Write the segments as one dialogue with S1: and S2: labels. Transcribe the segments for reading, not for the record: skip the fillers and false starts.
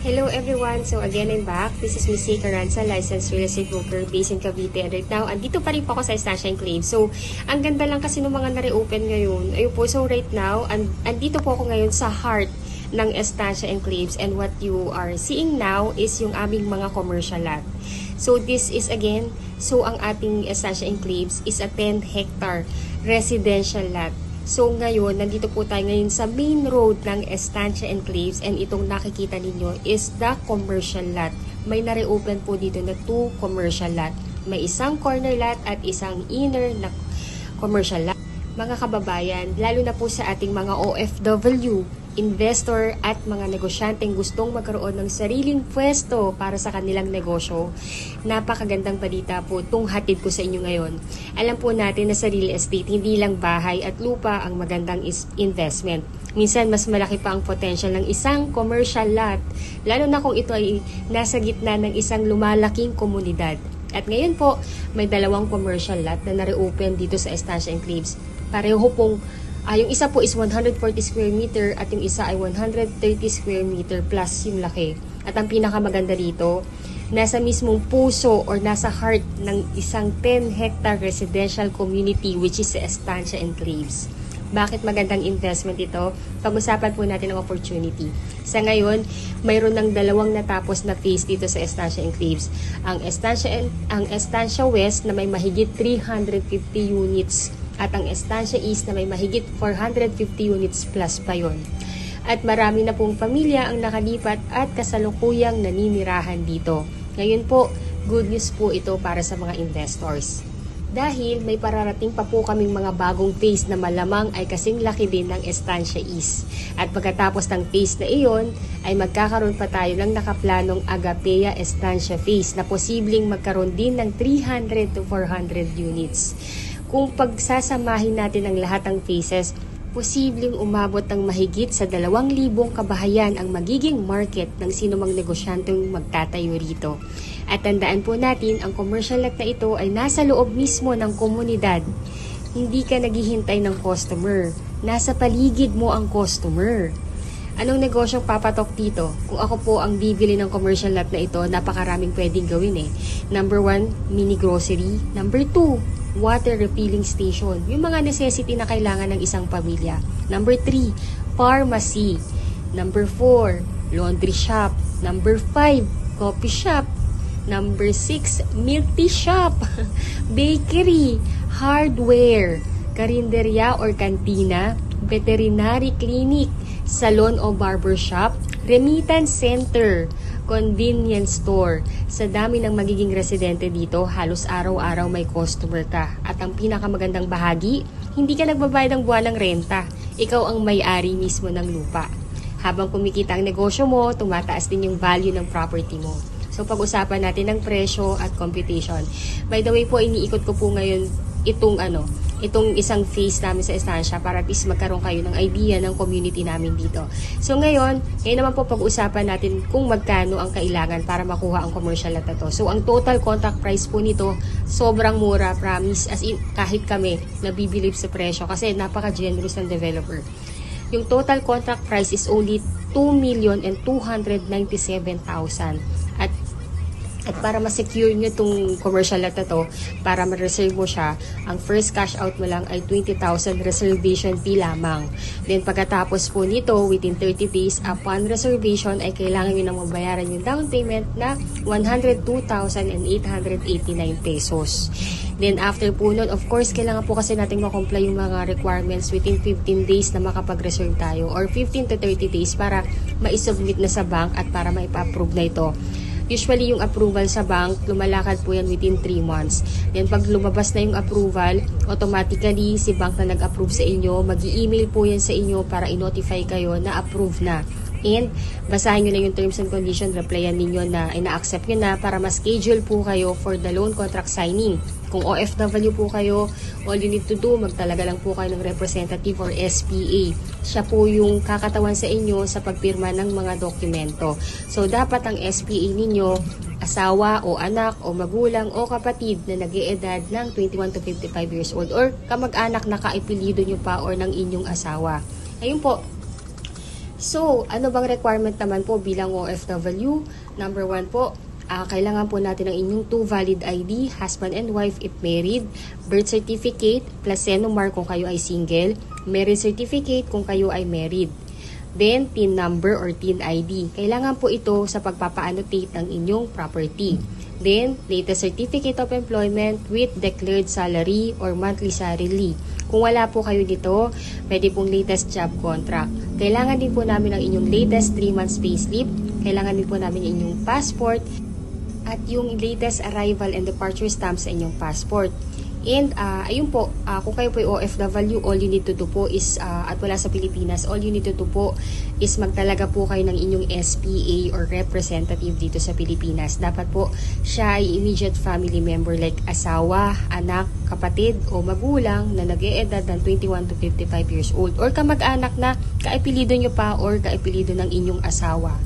S1: Hello everyone! So again, I'm back. This is Miss C. Carranza, licensed real estate broker based in Cavite. And right now, andito pa rin po ako sa Estancia Enclave. So, ang ganda lang kasi ng mga na-reopen ngayon. Ayun po, so right now, andito po ako ngayon sa heart ng Estancia Enclaves. And what you are seeing now is yung aming mga commercial lot. So this is again, so ang ating Estancia Enclaves is a 10 hectare residential lot. So ngayon, nandito po tayo ngayon sa main road ng Estancia Enclaves and itong nakikita ninyo is the commercial lot. May na-reopen po dito na 2 commercial lot. May isang corner lot at isang inner na commercial lot. Mga kababayan, lalo na po sa ating mga OFW, investor at mga negosyanteng gustong magkaroon ng sariling pwesto para sa kanilang negosyo. Napakagandang balita po itong hatid ko sa inyo ngayon. Alam po natin na sa real estate, hindi lang bahay at lupa ang magandang investment. Minsan mas malaki pa ang potential ng isang commercial lot, lalo na kung ito ay nasa gitna ng isang lumalaking komunidad. At ngayon po, may 2 commercial lot na na-reopen dito sa Estancia Enclaves. Pareho pong yung isa po is 140 square meter at yung isa ay 130 square meter plus yung laki. At ang pinakamaganda dito, nasa mismong puso or nasa heart ng isang 10 hectare residential community which is sa Estancia Enclaves. Bakit magandang investment ito? Pag-usapan po natin ang opportunity. Sa ngayon, mayroon ng 2 natapos na phase dito sa Estancia Enclaves. Ang Estancia West na may mahigit 350 units at ang Estancia East na may mahigit 450 units plus pa yon. At marami na pong pamilya ang nakalipat at kasalukuyang naninirahan dito. Ngayon po, good news po ito para sa mga investors. Dahil may pararating pa po kaming mga bagong phase na malamang ay kasing laki din ng Estancia East. At pagkatapos ng phase na iyon, ay magkakaroon pa tayo ng nakaplanong Agapea Estancia phase na posibleng magkaroon din ng 300 to 400 units. Kung pagsasamahin natin ang lahat ng phases, posibleng umabot ng mahigit sa 2,000 kabahayan ang magiging market ng sinumang negosyanteng magtatayo rito. At tandaan po natin, ang commercial lot na ito ay nasa loob mismo ng komunidad. Hindi ka naghihintay ng customer. Nasa paligid mo ang customer. Anong negosyong papatok dito? Kung ako po ang bibili ng commercial lot na ito, napakaraming pwedeng gawin eh. Number 1, mini grocery. Number 2, water refilling station. Yung mga necessity na kailangan ng isang pamilya. Number 3, pharmacy. Number 4, laundry shop. Number 5, coffee shop. Number 6, milk tea shop. Bakery, hardware, karinderya or kantina, veterinary clinic, salon o barber shop, remittance center, convenience store. Sa dami ng magiging residente dito, halos araw-araw may customer ka. At ang pinakamagandang bahagi, hindi ka nagbabayad ng buwanang renta. Ikaw ang may-ari mismo ng lupa. Habang kumikita ang negosyo mo, tumataas din yung value ng property mo. So pag-usapan natin ng presyo at computation. By the way po, iniikot ko po ngayon itong isang phase namin sa Estancia para at least magkaroon kayo ng idea ng community namin dito. So ngayon naman po pag-usapan natin kung magkano ang kailangan para makuha ang commercial lot na to. So ang total contract price po nito, sobrang mura, promise, as in kahit kami nabibilib sa presyo kasi napaka-generous ng developer. Yung total contract price is only 2,297,000. At para ma-secure nyo itong commercial lot na to, para ma-reserve mo siya, ang first cash out mo lang ay 20,000 reservation fee lamang. Then pagkatapos po nito, within 30 days upon reservation, ay kailangan nyo nang mabayaran yung down payment na 102,889 pesos. Then after po nun, of course, kailangan po kasi natin ma-comply yung mga requirements within 15 days na makapag-reserve tayo or 15 to 30 days para ma-submit na sa bank at para ma-approve na ito. Usually, yung approval sa bank, lumalakad po yan within 3 months. Then, pag lumabas na yung approval, automatically, si bank na nag-approve sa inyo, mag-i-email po yan sa inyo para i-notify kayo na approve na. And, basahin nyo na yung terms and conditions, replyan ninyo na ina-accept nyo na para ma-schedule po kayo for the loan contract signing. Kung OFW po kayo, all you need to do, magtalaga lang po kayo ng representative or SPA. Siya po yung kakatawan sa inyo sa pagpirma ng mga dokumento. So, dapat ang SPA ninyo, asawa o anak o magulang o kapatid na nag-iedad ng 21 to 55 years old or kamag-anak na kaipilido nyo pa or ng inyong asawa. Ayun po. So, ano bang requirement naman po bilang OFW? Number 1 po, kailangan po natin ng inyong 2 valid ID, husband and wife if married, birth certificate, plus SENOMAR kung kayo ay single, marriage certificate kung kayo ay married. Then, TIN number or TIN ID. Kailangan po ito sa pagpapa-annotate ng inyong property. Then, latest certificate of employment with declared salary or monthly salary. Kung wala po kayo dito, pwede pong latest job contract. Kailangan din po namin ang inyong latest 3 months payslip. Kailangan din po namin ang inyong passport at yung latest arrival and departure stamp sa inyong passport. And ayun po, kung kayo po ay OFW, all you need to do po is, at wala sa Pilipinas, all you need to do po is magtalaga po kayo ng inyong SPA or representative dito sa Pilipinas. Dapat po siya ay immediate family member like asawa, anak, kapatid o magulang na nag-e-edad ng 21 to 55 years old or kamag-anak na kaapelido nyo pa or kaapelido ng inyong asawa.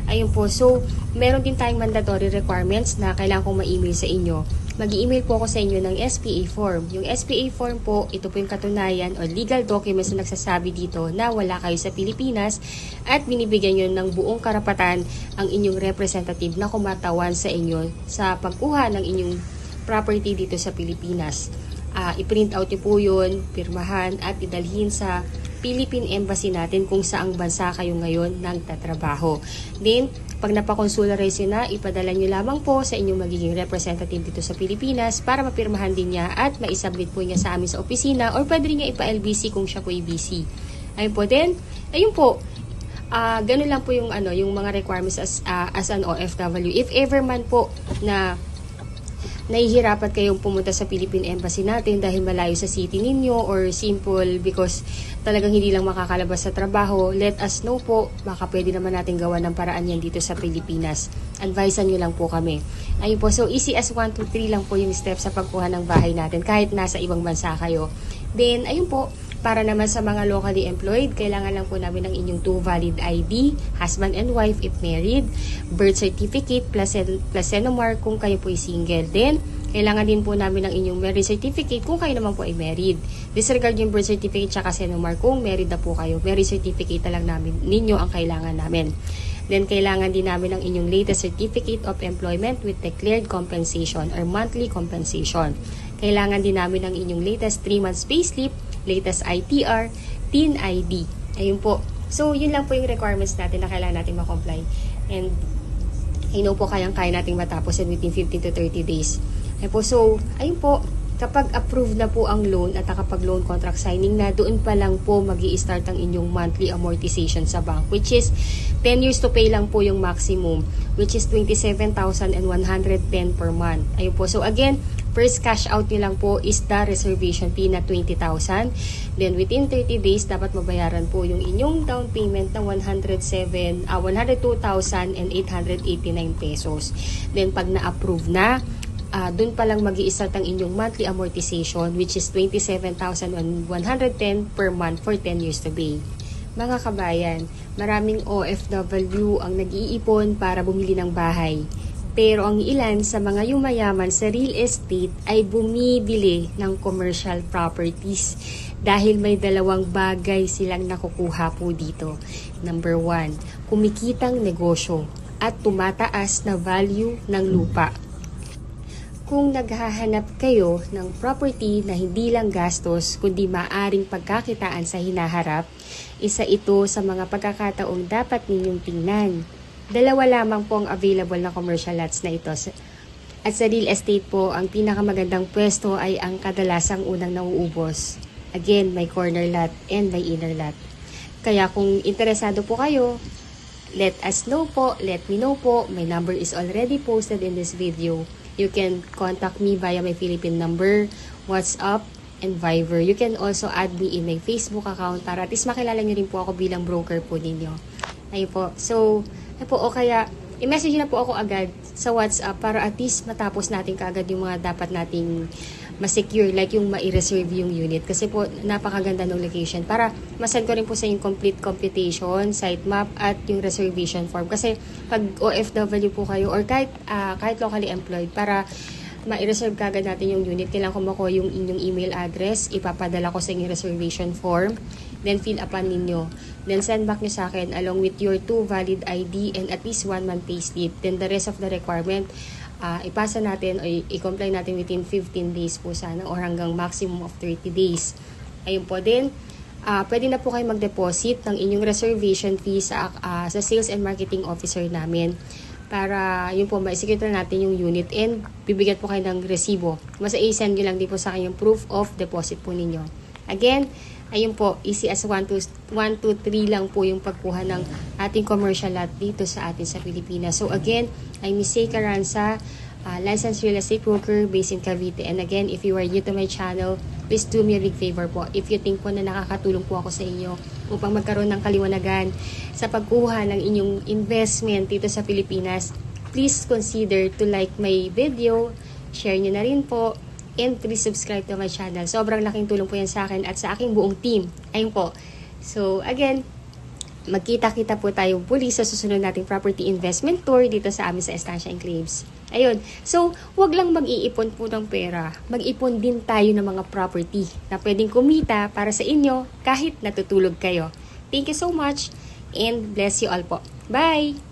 S1: Ayun po, so meron din tayong mandatory requirements na kailangan kong ma-email sa inyo. Mag-email po ako sa inyo ng SPA form. Yung SPA form po, ito po yung katunayan o legal documents na nagsasabi dito na wala kayo sa Pilipinas at binibigyan nyo ng buong karapatan ang inyong representative na kumatawan sa inyo sa pagkuha ng inyong property dito sa Pilipinas. I-print out nyo po yun, pirmahan at idalhin sa Philippine Embassy natin kung saang bansa kayo ngayon nagtatrabaho. Then, pag napakonsularize nyo na, ipadala nyo lamang po sa inyong magiging representative dito sa Pilipinas para mapirmahan din niya at maisubmit po niya sa amin sa opisina or pwede rin niya ipa-LBC kung siya po ay busy. Ayun po din. Ayun po. Ganun lang po yung, yung mga requirements as an OFW. If ever man po na nahihirapan kayong pumunta sa Philippine Embassy natin dahil malayo sa city ninyo or simple because talagang hindi lang makakalabas sa trabaho, let us know po. Baka pwede naman natin gawa ng paraan yan dito sa Pilipinas. Advisean nyo lang po kami. Ayun po, so easy as 1, 2, 3 lang po yung steps sa pagkuha ng bahay natin kahit nasa ibang bansa kayo. Then, ayun po, para naman sa mga locally employed, kailangan lang po namin ng inyong 2 valid ID, husband and wife if married, birth certificate plus SENOMAR kung kayo po ay single. Then, kailangan din po namin ng inyong marriage certificate kung kayo naman po ay married. Disregard yung birth certificate tsaka SENOMAR kung married na po kayo. Marriage certificate na lang ninyo ang kailangan namin. Then, kailangan din namin ng inyong latest certificate of employment with declared compensation or monthly compensation. Kailangan din namin ng inyong latest 3 months payslip, latest ITR, TIN ID. Ayun po. So, yun lang po yung requirements natin na kailangan natin ma-comply. And, I know po kayang-kaya natin matapos within 15 to 30 days. Ayun po. So, ayun po. Kapag approved na po ang loan at kapag loan contract signing na, doon pa lang po mag-i-start ang inyong monthly amortization sa bank, which is 10 years to pay lang po yung maximum, which is 27,110 per month. Ayun po. So again, first cash out nyo lang po is the reservation fee na 20,000. Then within 30 days, dapat mabayaran po yung inyong down payment ng 102,889 pesos. Then pag na-approve na, doon pa lang mag-i-start ang inyong monthly amortization which is 27,110 per month for 10 years to pay. Mga kabayan, maraming OFW ang nag-iipon para bumili ng bahay. Pero ang ilan sa mga yumayaman sa real estate ay bumibili ng commercial properties dahil may dalawang bagay silang nakukuha po dito. Number 1, kumikitang negosyo at tumataas na value ng lupa. Kung naghahanap kayo ng property na hindi lang gastos kundi maaring pagkakitaan sa hinaharap, isa ito sa mga pagkakataong dapat ninyong tingnan. 2 lamang po ang available na commercial lots na ito. At sa real estate po, ang pinakamagandang pwesto ay ang kadalasang unang nauubos. Again, may corner lot and may inner lot. Kaya kung interesado po kayo, let us know po, let me know po. My number is already posted in this video. You can contact me via my Philippine number, WhatsApp, and Viber. You can also add me in my Facebook account para at least makilala nyo rin po ako bilang broker po ninyo. Ayun po. So, ayun po. O kaya, i-message na po ako agad sa WhatsApp para at least matapos natin kaagad yung mga dapat nating ma-secure, like yung ma-reserve yung unit. Kasi po, napakaganda ng location. Para masend ko rin po sa yung complete computation, site map, at yung reservation form. Kasi pag OFW po kayo, or kahit locally employed, para ma-reserve kagad natin yung unit, kailangan ko makuha yung inyong email address, ipapadala ko sa inyong reservation form, then fill upan ninyo. Then send back nyo sa akin along with your 2 valid ID and at least 1 month payslip. Then the rest of the requirement, ipasa natin o i-comply natin within 15 days po sana or hanggang maximum of 30 days. Ayun po din. Pwede na po kayo mag-deposit ng inyong reservation fee sa sales and marketing officer namin para yun po, ma-execute na natin yung unit and bibigyan po kayo ng resibo. Basta i-send nyo lang din po sa akin yung proof of deposit po ninyo. Again, ayun po, easy as 1, 2, 3 lang po yung pagkuha ng ating commercial lot dito sa atin sa Pilipinas. So again, I'm Miss Seika Ranza, licensed real estate broker based in Cavite. And again, if you are new to my channel, please do me a big favor po. If you think po na nakakatulong po ako sa inyo upang magkaroon ng kaliwanagan sa pagkuha ng inyong investment dito sa Pilipinas, please consider to like my video, share nyo na rin po, and please subscribe to my channel. Sobrang laking tulong po yan sa akin at sa aking buong team. Ayun po. So again, magkita-kita po tayo muli sa susunod nating property investment tour dito sa amin sa Estancia Enclaves. Ayun. So, wag lang mag-iipon po ng pera. Mag-ipon din tayo ng mga property na pwedeng kumita para sa inyo kahit natutulog kayo. Thank you so much and bless you all po. Bye!